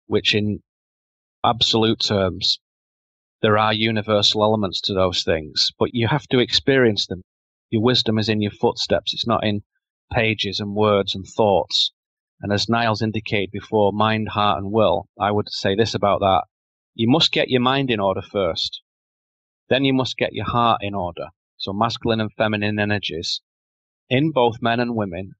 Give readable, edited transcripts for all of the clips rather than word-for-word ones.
which in absolute terms, there are universal elements to those things, but you have to experience them. Your wisdom is in your footsteps. It's not in pages and words and thoughts. And as Niles indicated before, mind, heart, and will, I would say this about that. You must get your mind in order first. Then you must get your heart in order. So masculine and feminine energies in both men and women,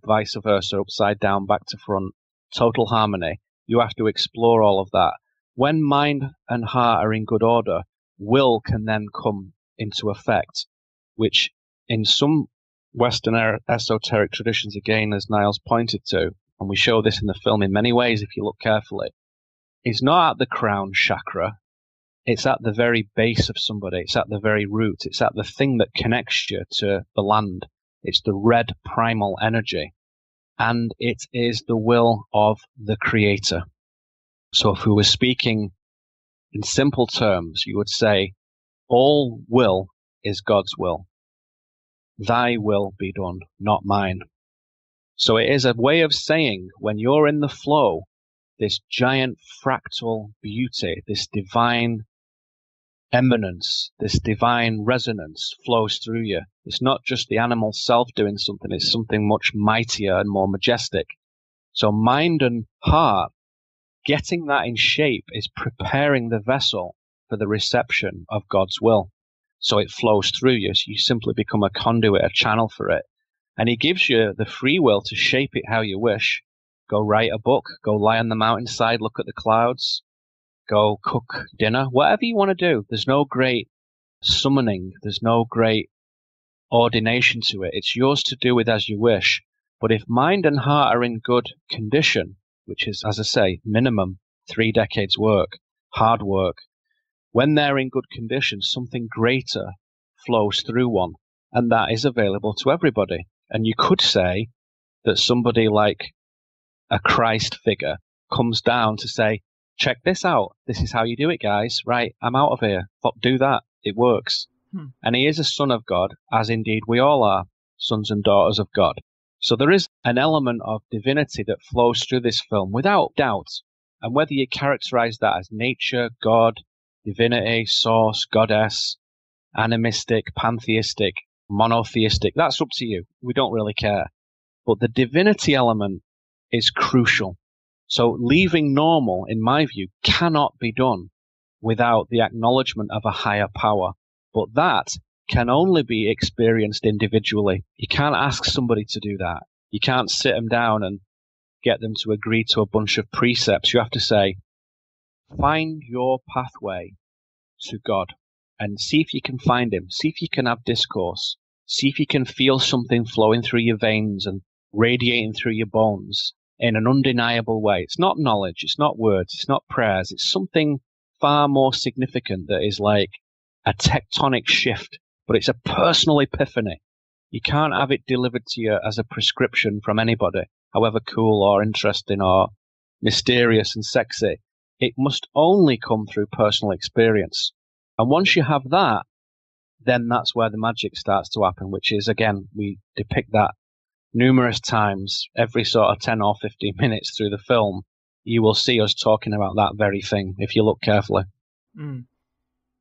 vice versa, upside down, back to front, total harmony. You have to explore all of that. When mind and heart are in good order, will can then come into effect, which in some Western esoteric traditions, again, as Niles pointed to, and we show this in the film in many ways if you look carefully, is not at the crown chakra. It's at the very base of somebody. It's at the very root. It's at the thing that connects you to the land. It's the red primal energy. And it is the will of the Creator. So if we were speaking in simple terms, you would say, all will is God's will. Thy will be done, not mine. So it is a way of saying, when you're in the flow, this giant fractal beauty, this divine eminence, this divine resonance flows through you. It's not just the animal self doing something, it's something much mightier and more majestic. So mind and heart, getting that in shape is preparing the vessel for the reception of God's will. So it flows through you. So you simply become a conduit, a channel for it. And he gives you the free will to shape it how you wish. Go write a book, go lie on the mountainside, look at the clouds, go cook dinner, whatever you want to do. There's no great summoning. There's no great ordination to it. It's yours to do with as you wish. But if mind and heart are in good condition, which is, as I say, minimum 3 decades work, hard work, when they're in good condition, something greater flows through one. And that is available to everybody. And you could say that somebody like a Christ figure comes down to say, check this out. This is how you do it, guys. Right, I'm out of here. Do that. It works. And he is a son of God, as indeed we all are sons and daughters of God. So there is an element of divinity that flows through this film without doubt. And whether you characterize that as nature, God, divinity, source, goddess, animistic, pantheistic, monotheistic, that's up to you. We don't really care. But the divinity element is crucial. So leaving normal, in my view, cannot be done without the acknowledgement of a higher power. But that can only be experienced individually. You can't ask somebody to do that. You can't sit them down and get them to agree to a bunch of precepts. You have to say, find your pathway to God and see if you can find him. See if you can have discourse. See if you can feel something flowing through your veins and radiating through your bones in an undeniable way. It's not knowledge. It's not words. It's not prayers. It's something far more significant that is like a tectonic shift, but it's a personal epiphany. You can't have it delivered to you as a prescription from anybody, however cool or interesting or mysterious and sexy. It must only come through personal experience. And once you have that, then that's where the magic starts to happen, which is, again, we depict that numerous times, every sort of 10 or 15 minutes through the film. You will see us talking about that very thing if you look carefully.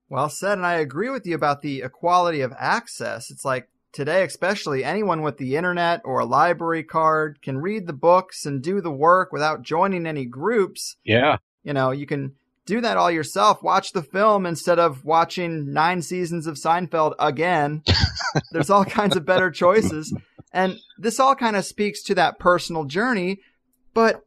Well said, and I agree with you about the equality of access. It's like today, especially, anyone with the internet or a library card can read the books and do the work without joining any groups. Yeah. You know, you can do that all yourself. Watch the film instead of watching 9 seasons of Seinfeld again. There's all kinds of better choices. And this all kind of speaks to that personal journey. But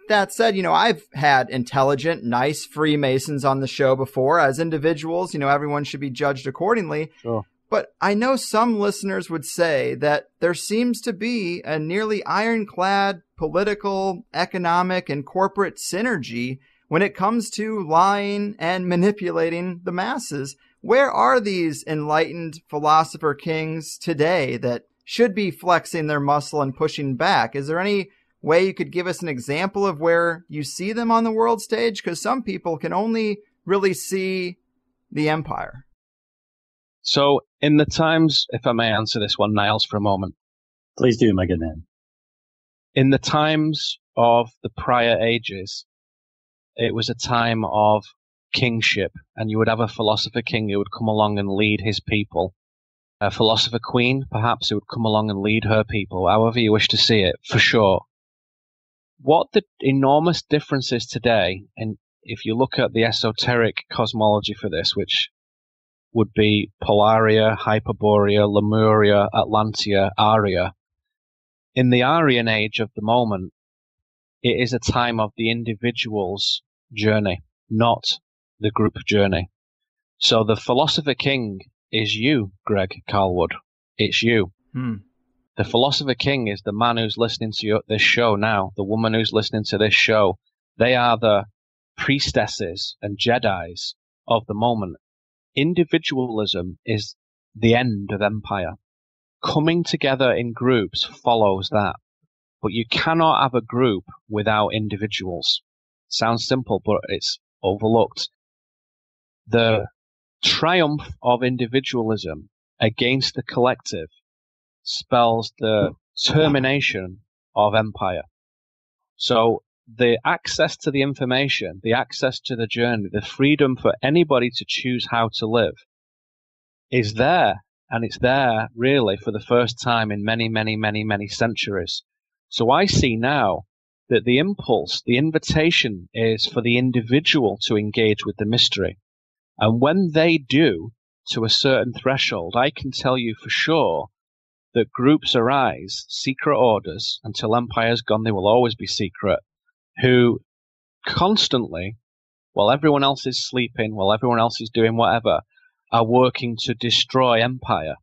that said, you know, I've had intelligent, nice Freemasons on the show before. As individuals, you know, everyone should be judged accordingly. Sure. But I know some listeners would say that there seems to be a nearly ironclad political, economic, and corporate synergy when it comes to lying and manipulating the masses. Where are these enlightened philosopher kings today that should be flexing their muscle and pushing back? Is there any way you could give us an example of where you see them on the world stage? Because some people can only really see the empire. So in the times, if I may answer this one, Niles, for a moment. Please do, my good man. In the times of the prior ages, it was a time of kingship, and you would have a philosopher king who would come along and lead his people. A philosopher queen, perhaps, who would come along and lead her people, however you wish to see it, for sure. What the enormous difference is today, and if you look at the esoteric cosmology for this, which would be Polaria, Hyperborea, Lemuria, Atlantia, Aria. In the Aryan age of the moment, it is a time of the individual's journey, not the group journey. So the philosopher king is you, Greg Carlwood. It's you. The philosopher king is the man who's listening to this show now, the woman who's listening to this show. They are the priestesses and Jedis of the moment. Individualism is the end of empire. Coming together in groups follows that. But you cannot have a group without individuals. Sounds simple, but it's overlooked. The triumph of individualism against the collective spells the termination of empire. So the access to the information, the access to the journey, the freedom for anybody to choose how to live is there. And it's there really for the first time in many, many, many, many centuries. So I see now that the impulse, the invitation is for the individual to engage with the mystery. And when they do, to a certain threshold, I can tell you for sure that groups arise, secret orders, until empire's gone, they will always be secret, who constantly, while everyone else is sleeping, while everyone else is doing whatever, are working to destroy empire.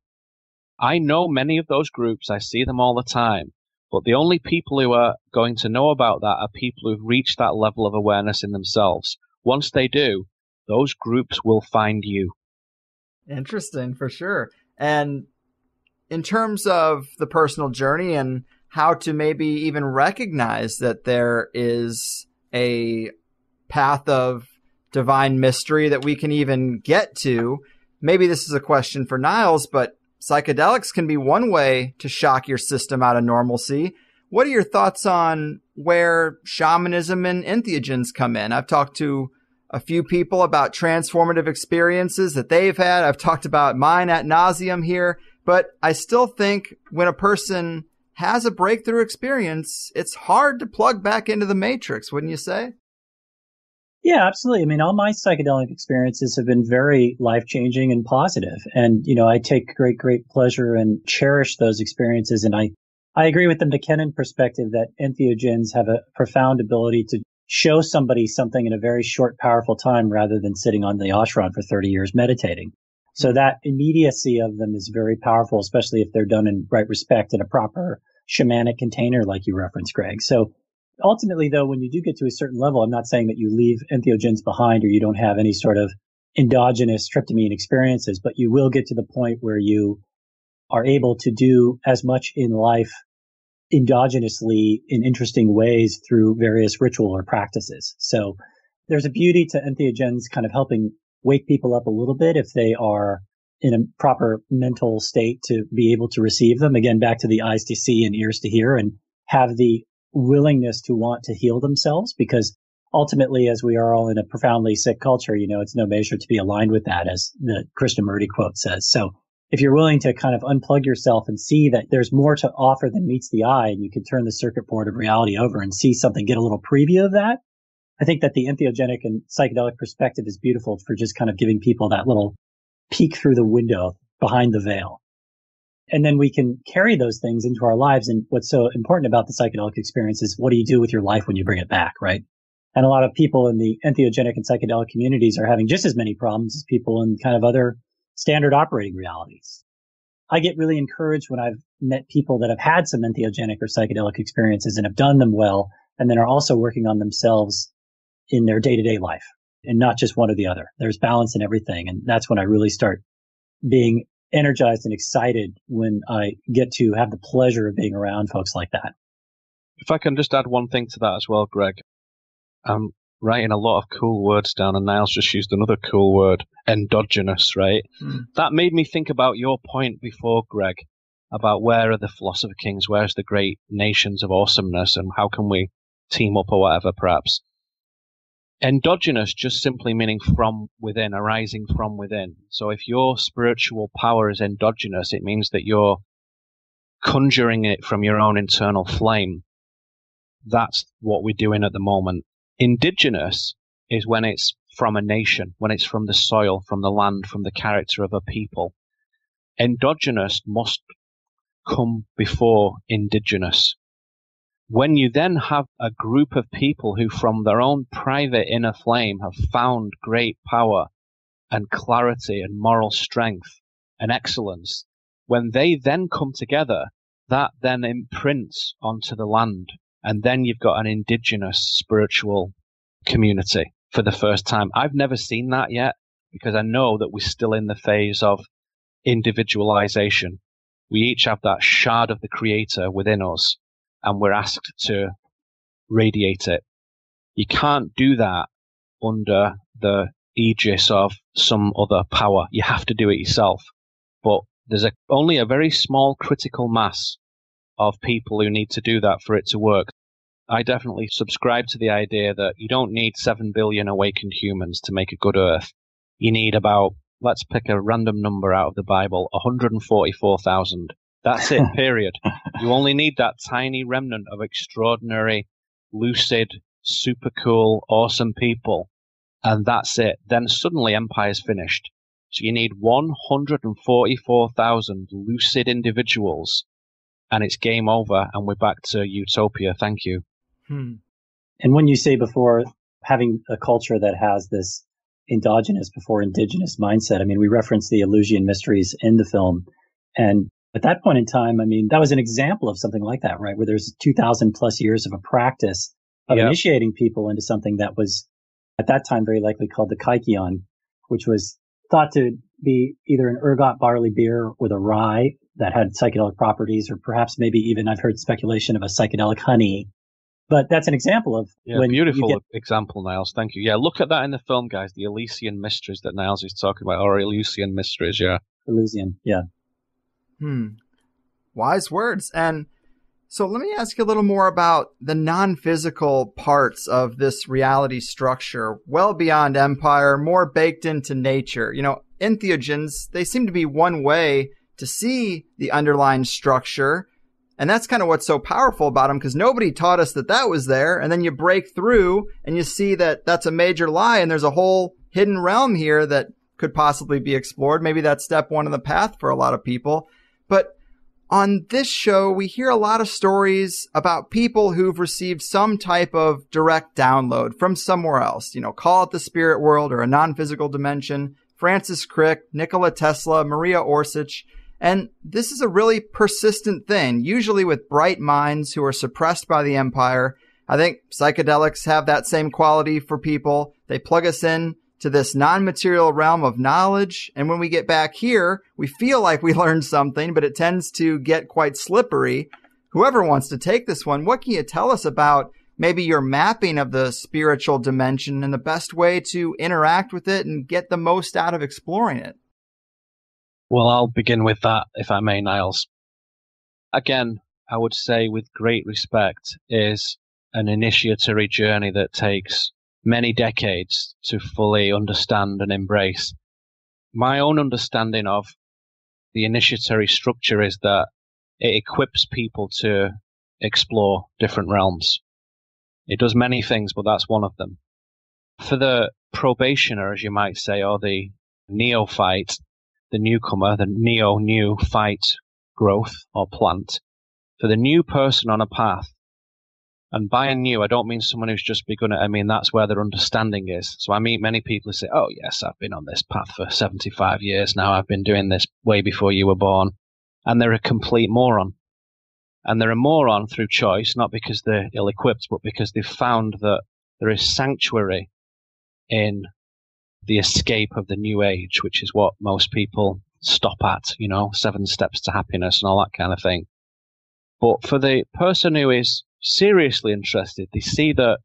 I know many of those groups, I see them all the time, but the only people who are going to know about that are people who've reached that level of awareness in themselves. Once they do, those groups will find you. Interesting, for sure. And in terms of the personal journey and how to maybe even recognize that there is a path of divine mystery that we can even get to, maybe this is a question for Niles, but psychedelics can be one way to shock your system out of normalcy. What are your thoughts on where shamanism and entheogens come in? I've talked to a few people about transformative experiences that they've had. I've talked about mine ad nauseum here, but I still think when a person has a breakthrough experience, it's hard to plug back into the matrix, wouldn't you say? Yeah, absolutely. I mean, all my psychedelic experiences have been very life-changing and positive. And, I take great pleasure and cherish those experiences. And I agree with the McKinnon perspective that entheogens have a profound ability to show somebody something in a very short, powerful time rather than sitting on the ashram for 30 years meditating. So that immediacy of them is very powerful, especially if they're done in right respect in a proper shamanic container like you referenced, Greg. So ultimately, though, when you do get to a certain level, I'm not saying that you leave entheogens behind or you don't have any sort of endogenous tryptamine experiences, but you will get to the point where you are able to do as much in life endogenously in interesting ways through various ritual or practices. So there's a beauty to entheogens kind of helping wake people up a little bit if they are in a proper mental state to be able to receive them. Again, back to the eyes to see and ears to hear, and have the willingness to want to heal themselves, because ultimately, as we are all in a profoundly sick culture, it's no measure to be aligned with that, as the Krishnamurti quote says. So if you're willing to kind of unplug yourself and see that there's more to offer than meets the eye, and you can turn the circuit board of reality over and see something, get a little preview of that, I think that the entheogenic and psychedelic perspective is beautiful for just kind of giving people that little peek through the window behind the veil. And then we can carry those things into our lives. And what's so important about the psychedelic experience is, what do you do with your life when you bring it back, right? And a lot of people in the entheogenic and psychedelic communities are having just as many problems as people in kind of other standard operating realities. I get really encouraged when I've met people that have had some entheogenic or psychedelic experiences and have done them well, and then are also working on themselves in their day-to-day life, and not just one or the other. There's balance in everything. And that's when I really start being energized and excited, when I get to have the pleasure of being around folks like that. If I can just add one thing to that as well, Greg. I'm writing a lot of cool words down, and Niles just used another cool word, endogenous, right? That made me think about your point before, Greg, about where are the philosopher kings, where's the great nations of awesomeness, and how can we team up or whatever, perhaps. Endogenous just simply meaning from within, arising from within. So if your spiritual power is endogenous, it means that you're conjuring it from your own internal flame. That's what we're doing at the moment. Indigenous is when it's from a nation, when it's from the soil, from the land, from the character of a people. Endogenous must come before indigenous. When you then have a group of people who from their own private inner flame have found great power and clarity and moral strength and excellence, when they then come together, that then imprints onto the land. And then you've got an indigenous spiritual community for the first time. I've never seen that yet because I know that we're still in the phase of individualization. We each have that shard of the creator within us, and we're asked to radiate it. You can't do that under the aegis of some other power. You have to do it yourself. But there's only a very small critical mass of people who need to do that for it to work. I definitely subscribe to the idea that you don't need 7 billion awakened humans to make a good Earth. You need about, let's pick a random number out of the Bible, 144,000. That's it, period. You only need that tiny remnant of extraordinary, lucid, super cool, awesome people. And that's it. Then suddenly empire's finished. So you need 144,000 lucid individuals, and it's game over, and we're back to utopia. Thank you. And when you say before having a culture that has this endogenous before indigenous mindset, I mean, we referenced the Eleusinian mysteries in the film. And at that point in time, I mean, that was an example of something like that, right? Where there's 2,000 plus years of a practice of initiating people into something that was at that time very likely called the Kaikion, which was thought to be either an ergot barley beer with a rye that had psychedelic properties, or perhaps maybe even I've heard speculation of a psychedelic honey. But that's an example of beautiful example, Niles. Thank you. Yeah, look at that in the film, guys. The Elysian mysteries that Niles is talking about, or Eleusinian mysteries. Yeah, Eleusinian. Yeah. Wise words. And so let me ask you a little more about the non-physical parts of this reality structure, well beyond empire, more baked into nature. You know, entheogens, they seem to be one way to see the underlying structure. And that's kind of what's so powerful about them, because nobody taught us that that was there. And then you break through and you see that that's a major lie. And there's a whole hidden realm here that could possibly be explored. Maybe that's step one on the path for a lot of people. But on this show, we hear a lot of stories about people who've received some type of direct download from somewhere else. You know, call it the spirit world or a non-physical dimension. Francis Crick, Nikola Tesla, Maria Orsic. And this is a really persistent thing, usually with bright minds who are suppressed by the empire. I think psychedelics have that same quality for people. They plug us in to this non-material realm of knowledge. And when we get back here, we feel like we learned something, but it tends to get quite slippery. Whoever wants to take this one, what can you tell us about maybe your mapping of the spiritual dimension and the best way to interact with it and get the most out of exploring it? Well, I'll begin with that, if I may, Niles. Again, I would say with great respect is an initiatory journey that takes many decades to fully understand and embrace. My own understanding of the initiatory structure is that it equips people to explore different realms. It does many things, but that's one of them. For the probationer, as you might say, or the neophyte, the newcomer, the neophyte growth or plant, for the new person on a path, and by new, I don't mean someone who's just begun it. I mean, that's where their understanding is. So I meet many people who say, oh, yes, I've been on this path for 75 years now. I've been doing this way before you were born. And they're a complete moron. And they're a moron through choice, not because they're ill-equipped, but because they've found that there is sanctuary in the escape of the new age, which is what most people stop at, 7 steps to happiness and all that kind of thing. But for the person who is seriously interested, they see that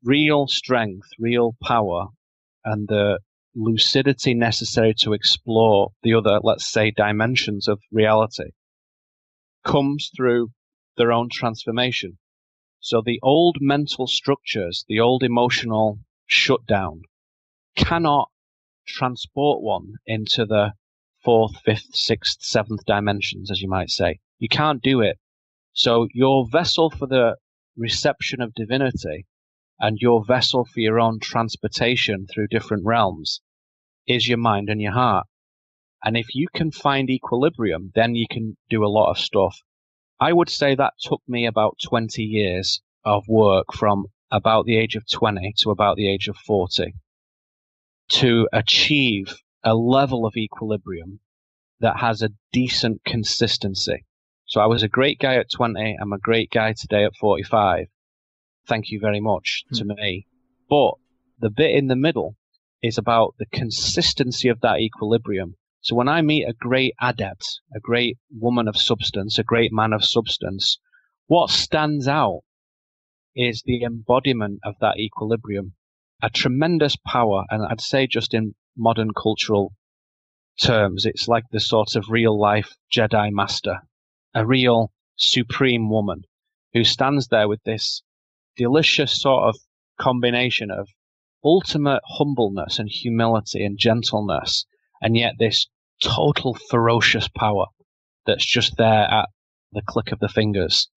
real strength, real power, and the lucidity necessary to explore the other, let's say, dimensions of reality comes through their own transformation. So the old mental structures, the old emotional shutdown cannot transport one into the fourth, fifth, sixth, seventh dimensions, as you might say. You can't do it. So your vessel for the reception of divinity and your vessel for your own transportation through different realms is your mind and your heart. And if you can find equilibrium, then you can do a lot of stuff. I would say that took me about 20 years of work from about the age of 20 to about the age of 40 to achieve a level of equilibrium that has a decent consistency. So I was a great guy at 20. I'm a great guy today at 45. Thank you very much to me. But the bit in the middle is about the consistency of that equilibrium. So when I meet a great adept, a great woman of substance, a great man of substance, what stands out is the embodiment of that equilibrium, a tremendous power. And I'd say just in modern cultural terms, it's like the sort of real life Jedi master, a real supreme woman who stands there with this delicious sort of combination of ultimate humbleness and humility and gentleness, and yet this total ferocious power that's just there at the click of the fingers.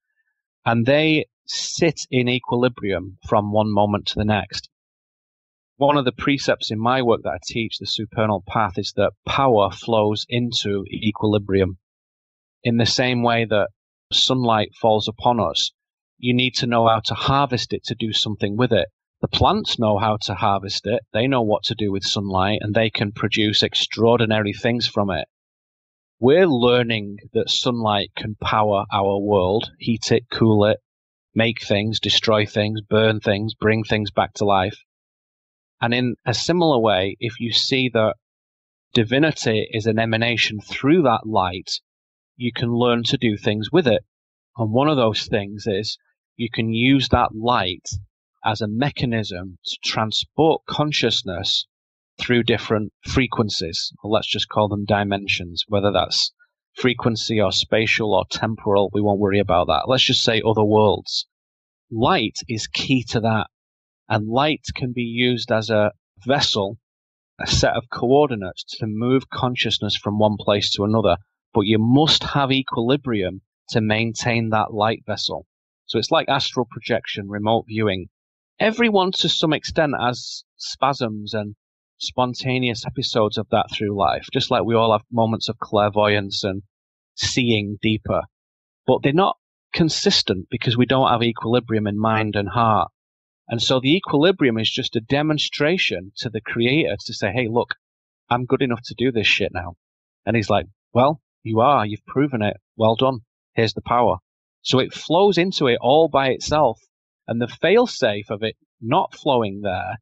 And they sit in equilibrium from one moment to the next. One of the precepts in my work that I teach, the supernal path, is that power flows into equilibrium. In the same way that sunlight falls upon us, you need to know how to harvest it to do something with it. The plants know how to harvest it. They know what to do with sunlight, and they can produce extraordinary things from it. We're learning that sunlight can power our world, heat it, cool it, make things, destroy things, burn things, bring things back to life. And in a similar way, if you see that divinity is an emanation through that light, you can learn to do things with it. And one of those things is you can use that light as a mechanism to transport consciousness through different frequencies, or let's just call them dimensions, whether that's frequency or spatial or temporal, we won't worry about that. Let's just say other worlds. Light is key to that. And light can be used as a vessel, a set of coordinates to move consciousness from one place to another. But you must have equilibrium to maintain that light vessel. So it's like astral projection, remote viewing. Everyone to some extent has spasms and spontaneous episodes of that through life, just like we all have moments of clairvoyance and seeing deeper. But they're not consistent because we don't have equilibrium in mind and heart. And so the equilibrium is just a demonstration to the creator to say, hey, look, I'm good enough to do this shit now. And he's like, well, you are, you've proven it. Well done. Here's the power. So it flows into it all by itself. And the fail-safe of it not flowing there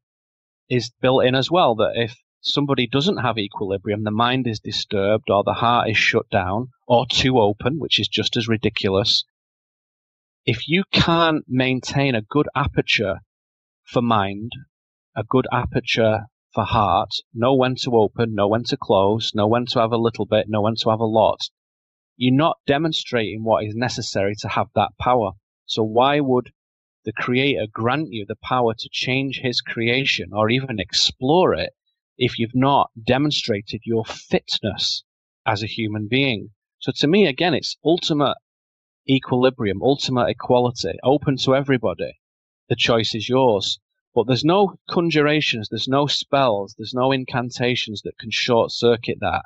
is built in as well, that if somebody doesn't have equilibrium, the mind is disturbed or the heart is shut down or too open, which is just as ridiculous. If you can't maintain a good aperture for mind, a good aperture for heart, know when to open, know when to close, know when to have a little bit, know when to have a lot, you're not demonstrating what is necessary to have that power. So why would the creator grant you the power to change his creation or even explore it if you've not demonstrated your fitness as a human being? So to me, again, it's ultimate equilibrium, ultimate equality, open to everybody. The choice is yours. But there's no conjurations, there's no spells, there's no incantations that can short circuit that.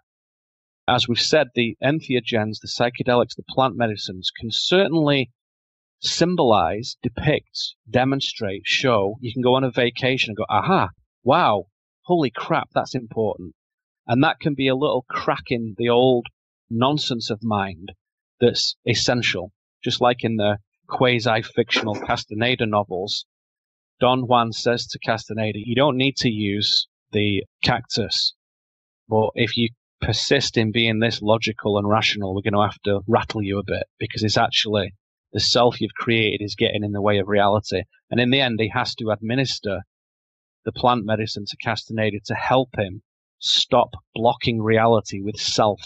As we've said, the entheogens, the psychedelics, the plant medicines can certainly symbolize, depict, demonstrate, show. You can go on a vacation and go, aha, wow, holy crap, that's important. And that can be a little crack in the old nonsense of mind that's essential. Just like in the quasi-fictional Castaneda novels, Don Juan says to Castaneda, you don't need to use the cactus, but if you persist in being this logical and rational, we're going to have to rattle you a bit, because it's actually the self you've created is getting in the way of reality. And in the end, he has to administer the plant medicine to Castaneda to help him stop blocking reality with self.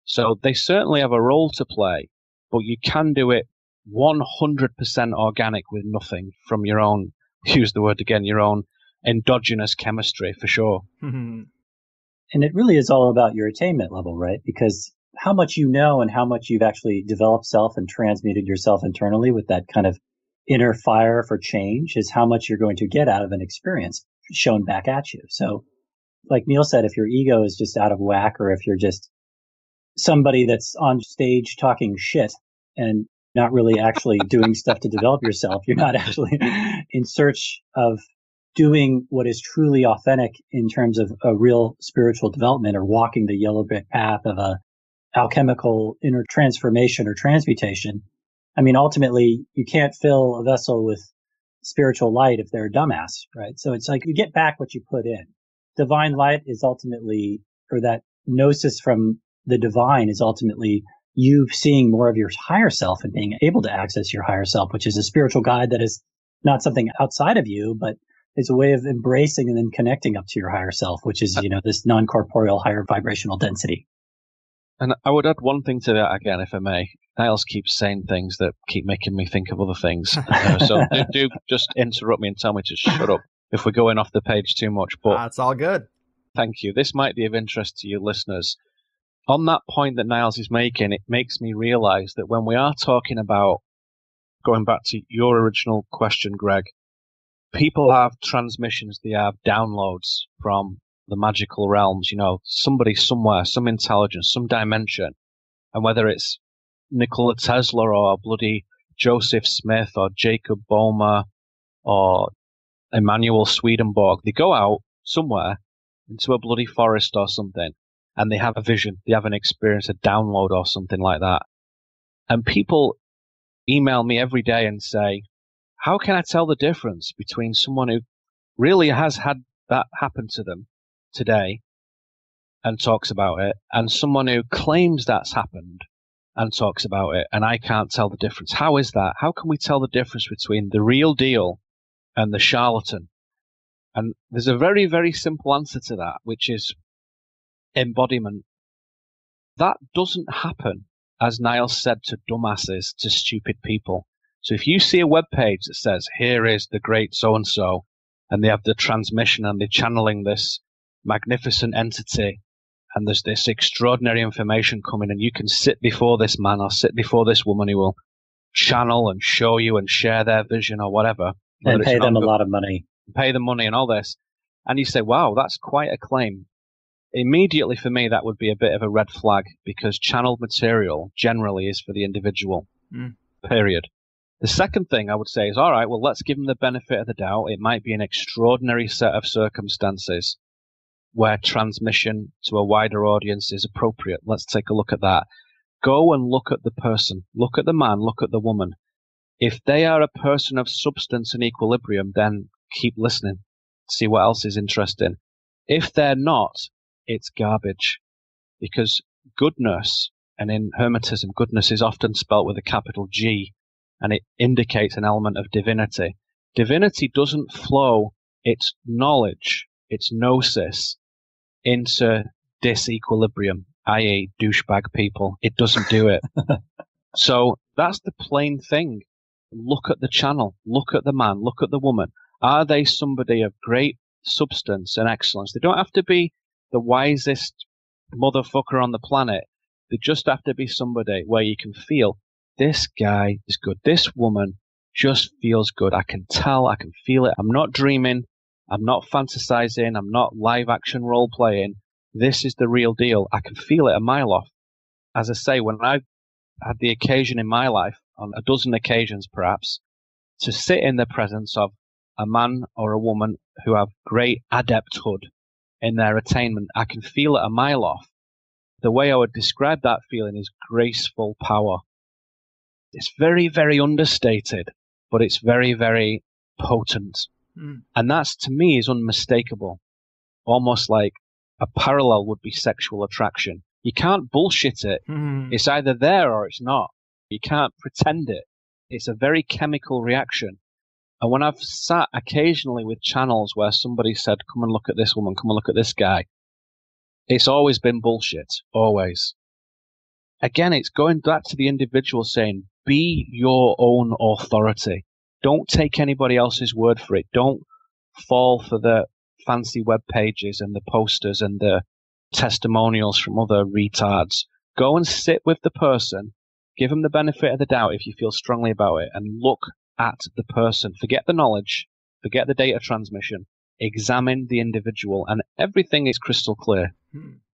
So they certainly have a role to play, but you can do it 100% organic with nothing from your own, use the word again, your own endogenous chemistry for sure. And it really is all about your attainment level, right? Because how much you know and how much you've actually developed self and transmuted yourself internally with that kind of inner fire for change is how much you're going to get out of an experience shown back at you. So like Neil said, if your ego is just out of whack, or if you're just somebody that's on stage talking shit and not really actually doing stuff to develop yourself, you're not actually in search of doing what is truly authentic in terms of a real spiritual development, or walking the yellow brick path of a alchemical inner transformation or transmutation. I mean, ultimately, you can't fill a vessel with spiritual light if they're a dumbass, right? So it's like you get back what you put in. Divine light is ultimately, or that gnosis from the divine is ultimately you seeing more of your higher self and being able to access your higher self, which is a spiritual guide that is not something outside of you, but is a way of embracing and then connecting up to your higher self, which is, this non-corporeal higher vibrational density. And I would add one thing to that again, if I may. Niles keeps saying things that keep making me think of other things. So do just interrupt me and tell me to shut up if we're going off the page too much. But that's all good. Thank you. This might be of interest to you listeners. On that point that Niles is making, it makes me realize that when we are talking about, going back to your original question, Greg, people have transmissions, they have downloads from the magical realms, somebody somewhere, some intelligence, some dimension. And whether it's Nikola Tesla or bloody Joseph Smith or Jacob Boehmer or Emanuel Swedenborg, they go out somewhere into a bloody forest or something, and they have a vision, they have an experience, a download or something like that. And people email me every day and say, how can I tell the difference between someone who really has had that happen to them today and talks about it, and someone who claims that's happened and talks about it, and I can't tell the difference? How is that? How can we tell the difference between the real deal and the charlatan? And there's a very, very simple answer to that, which is embodiment. That doesn't happen, as Niles said, to dumbasses, to stupid people. So if you see a web page that says, here is the great so-and-so, and they have the transmission and they're channeling this magnificent entity, and there's this extraordinary information coming, and you can sit before this man or sit before this woman who will channel and show you and share their vision or whatever. And pay them a lot of money. Pay them money and all this. And you say, wow, that's quite a claim. Immediately for me, that would be a bit of a red flag, because channeled material generally is for the individual, period. The second thing I would say is, all right, well, let's give them the benefit of the doubt. It might be an extraordinary set of circumstances where transmission to a wider audience is appropriate. Let's take a look at that. Go and look at the person. Look at the man. Look at the woman. If they are a person of substance and equilibrium, then keep listening. See what else is interesting. If they're not, it's garbage. Because goodness, and in Hermetism, goodness is often spelt with a capital G, and it indicates an element of divinity. Divinity doesn't flow its knowledge, its gnosis, into disequilibrium, i.e. douchebag people. It doesn't do it. So that's the plain thing. Look at the channel. Look at the man. Look at the woman. Are they somebody of great substance and excellence? They don't have to be the wisest motherfucker on the planet. They just have to be somebody where you can feel, this guy is good. This woman just feels good. I can tell. I can feel it. I'm not dreaming. I'm not fantasizing. I'm not live action role playing. This is the real deal. I can feel it a mile off. As I say, when I've had the occasion in my life, on a dozen occasions perhaps, to sit in the presence of a man or a woman who have great adepthood in their attainment, I can feel it a mile off. The way I would describe that feeling is graceful power. It's very, very understated, but it's very, very potent. And that's, to me, is unmistakable. Almost like a parallel would be sexual attraction. You can't bullshit it. It's either there or it's not. You can't pretend it. It's a very chemical reaction. And when I've sat occasionally with channels where somebody said, come and look at this woman, come and look at this guy, it's always been bullshit. Always. Again, it's going back to the individual saying, be your own authority. Don't take anybody else's word for it. Don't fall for the fancy web pages and the posters and the testimonials from other retards. Go and sit with the person, give them the benefit of the doubt if you feel strongly about it, and look at the person. Forget the knowledge, forget the data transmission, examine the individual, and everything is crystal clear.